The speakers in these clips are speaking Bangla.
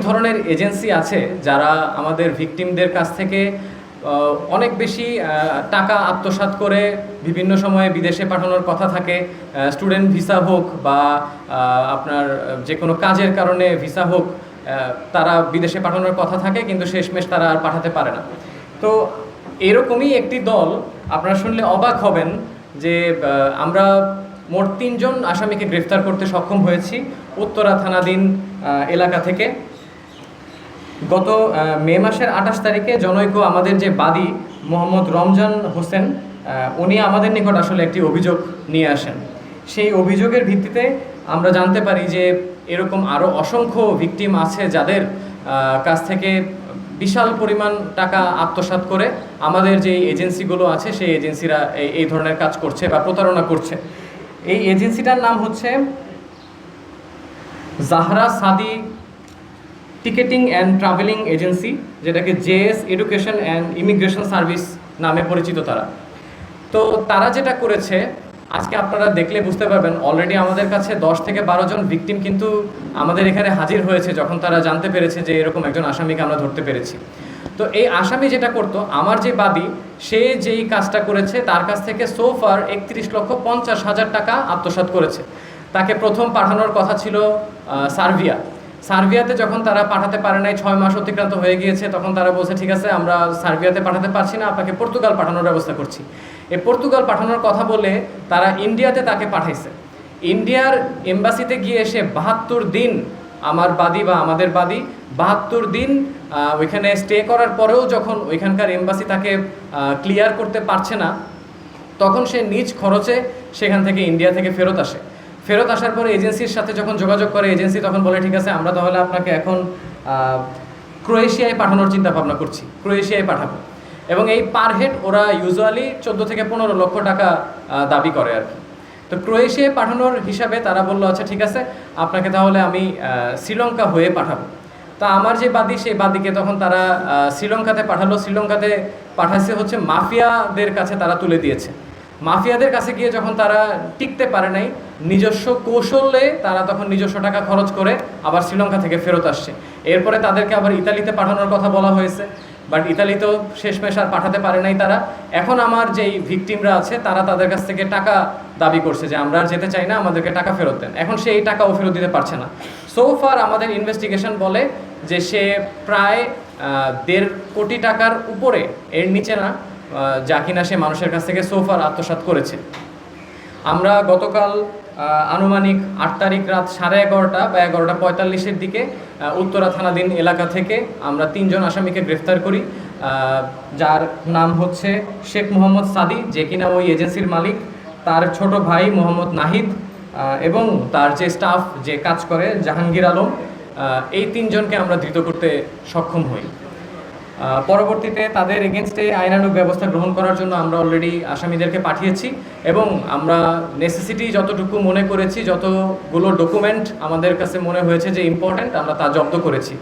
ধরনের এজেন্সি আছে যারা আমাদের ভিকটিমদের কাছ থেকে অনেক বেশি টাকা আত্মসাৎ করে বিভিন্ন সময়ে বিদেশে পাঠানোর কথা থাকে। স্টুডেন্ট ভিসা হোক বা আপনার যে কোনো কাজের কারণে ভিসা হোক, তারা বিদেশে পাঠানোর কথা থাকে, কিন্তু শেষমেশ তারা আর পাঠাতে পারে না। তো এরকমই একটি দল, আপনারা শুনলে অবাক হবেন যে আমরা মোট 3 জন আসামিকে গ্রেফতার করতে সক্ষম হয়েছি উত্তরা থানাধীন এলাকা থেকে। গত মে মাসের 28 তারিখে জনৈক আমাদের যে বাদী মোহাম্মদ রমজান হোসেন, উনি আমাদের নিকট আসলে একটি অভিযোগ নিয়ে আসেন। সেই অভিযোগের ভিত্তিতে আমরা জানতে পারি যে এরকম আরও অসংখ্য ভিকটিম আছে যাদের কাছ থেকে বিশাল পরিমাণ টাকা আত্মসাৎ করে আমাদের যে এজেন্সিগুলো আছে সেই এজেন্সিরা এই ধরনের কাজ করছে বা প্রতারণা করছে। এই এজেন্সিটার নাম হচ্ছে জাহরা সাদি টিকেটিং অ্যান্ড ট্রাভেলিং এজেন্সি, যেটাকে JS education and immigration service নামে পরিচিত তারা। তো তারা যেটা করেছে, আজকে আপনারা দেখলে বুঝতে পারবেন, অলরেডি আমাদের কাছে 10 থেকে 12 জন ভিকটিম কিন্তু আমাদের এখানে হাজির হয়েছে যখন তারা জানতে পেরেছে যে এরকম একজন আসামিকে আমরা ধরতে পেরেছি। তো এই আসামি যেটা করতো, আমার যে বাদী সে যেই কাজটা করেছে তার কাছ থেকে সোফার 31,50,000 টাকা আত্মসাৎ করেছে। তাকে প্রথম পাঠানোর কথা ছিল সার্বিয়াতে। যখন তারা পাঠাতে পারে নাই, 6 মাস অতিক্রান্ত হয়ে গিয়েছে, তখন তারা বলছে ঠিক আছে, আমরা সার্বিয়াতে পাঠাতে পারছি না, আপনাকে পর্তুগাল পাঠানোর ব্যবস্থা করছি। এই পর্তুগাল পাঠানোর কথা বলে তারা ইন্ডিয়াতে তাকে পাঠাইছে। ইন্ডিয়ার এম্বাসিতে গিয়ে এসে 72 দিন আমার বাদী বা আমাদের বাদী 72 দিন ওইখানে স্টে করার পরেও যখন ওইখানকার এম্বাসি তাকে ক্লিয়ার করতে পারছে না, তখন সে নিজ খরচে সেখান থেকে ইন্ডিয়া থেকে ফেরত আসার পরে এজেন্সির সাথে যখন যোগাযোগ করে, এজেন্সি তখন বলে ঠিক আছে, আমরা তাহলে আপনাকে এখন ক্রোয়েশিয়ায় পাঠানোর চিন্তা ভাবনা করছি, ক্রোয়েশিয়ায় পাঠাবো। এবং এই পার হেড ওরা ইউজুয়ালি 14 থেকে 15 লক্ষ টাকা দাবি করে আর কি। তো ক্রোয়েশিয়ায় পাঠানোর হিসাবে তারা বললো আচ্ছা ঠিক আছে, আপনাকে তাহলে আমি শ্রীলঙ্কা হয়ে পাঠাবো। তা আমার যে বাদী, সেই বাদীকে তখন তারা শ্রীলঙ্কাতে পাঠালো। শ্রীলঙ্কাতে পাঠাচ্ছে হচ্ছে মাফিয়াদের কাছে তারা তুলে দিয়েছে। মাফিয়াদের কাছে গিয়ে যখন তারা টিকতে পারে নাই, নিজস্ব কৌশলে তারা তখন নিজস্ব টাকা খরচ করে আবার শ্রীলঙ্কা থেকে ফেরত আসছে। এরপরে তাদেরকে আবার ইতালিতে পাঠানোর কথা বলা হয়েছে, বাট ইতালিতেও শেষমেশ আর পাঠাতে পারে নাই তারা। এখন আমার যেই ভিকটিমরা আছে তারা তাদের কাছ থেকে টাকা দাবি করছে যে আমরা আর যেতে চাই না, আমাদেরকে টাকা ফেরত দেন। এখন সে এই টাকাও ফেরত দিতে পারছে না। সো ফার আমাদের ইনভেস্টিগেশন বলে যে সে প্রায় 1.5 কোটি টাকার উপরে, এর নিচে না, যা কিনা সে মানুষের কাছ থেকে সোফার আত্মসাৎ করেছে। আমরা গতকাল আনুমানিক 8 তারিখ রাত 11:30 বা 11:45-এর দিকে উত্তরা থানাধীন এলাকা থেকে আমরা 3 জন আসামিকে গ্রেফতার করি, যার নাম হচ্ছে শেখ মোহাম্মদ সাদি, যে কিনা ওই এজেন্সির মালিক, তার ছোট ভাই মোহাম্মদ নাহিদ এবং তার যে স্টাফ যে কাজ করে জাহাঙ্গীর আলম। এই 3 জনকে আমরা ধৃত করতে সক্ষম হই। পরবর্তীতে তাদের এগেনস্টে আইনানুগ ব্যবস্থা গ্রহণ করার জন্য আমরা অলরেডি আসামিদেরকে পাঠিয়েছি এবং আমরা নেসেসিটি যতটুকু মনে করেছি, যতগুলো ডকুমেন্ট আমাদের কাছে মনে হয়েছে যে ইম্পর্ট্যান্ট, আমরা তা জব্দ করেছি।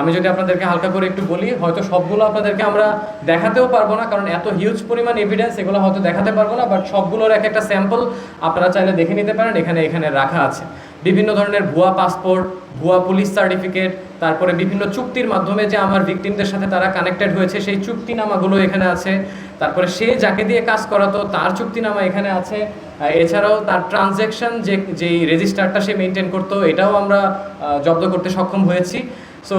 আমি যদি আপনাদেরকে হালকা করে একটু বলি, হয়তো সবগুলো আপনাদেরকে আমরা দেখাতেও পারবো না, কারণ এত হিউজ পরিমাণ এভিডেন্স, এগুলো হয়তো দেখাতে পারবো না, বাট সবগুলোর একটা স্যাম্পল আপনারা চাইলে দেখে নিতে পারেন, এখানে রাখা আছে। বিভিন্ন ধরনের ভুয়া পাসপোর্ট, ভুয়া পুলিশ সার্টিফিকেট, তারপরে বিভিন্ন চুক্তির মাধ্যমে যে আমার ভিকটিমদের সাথে তারা কানেক্টেড হয়েছে সেই চুক্তিনামাগুলো এখানে আছে। তারপরে সে যাকে দিয়ে কাজ করাতো তার চুক্তিনামা এখানে আছে। এছাড়াও তার ট্রানজ্যাকশন যেই রেজিস্টারটা সে মেনটেন করতো, এটাও আমরা জব্দ করতে সক্ষম হয়েছি। সো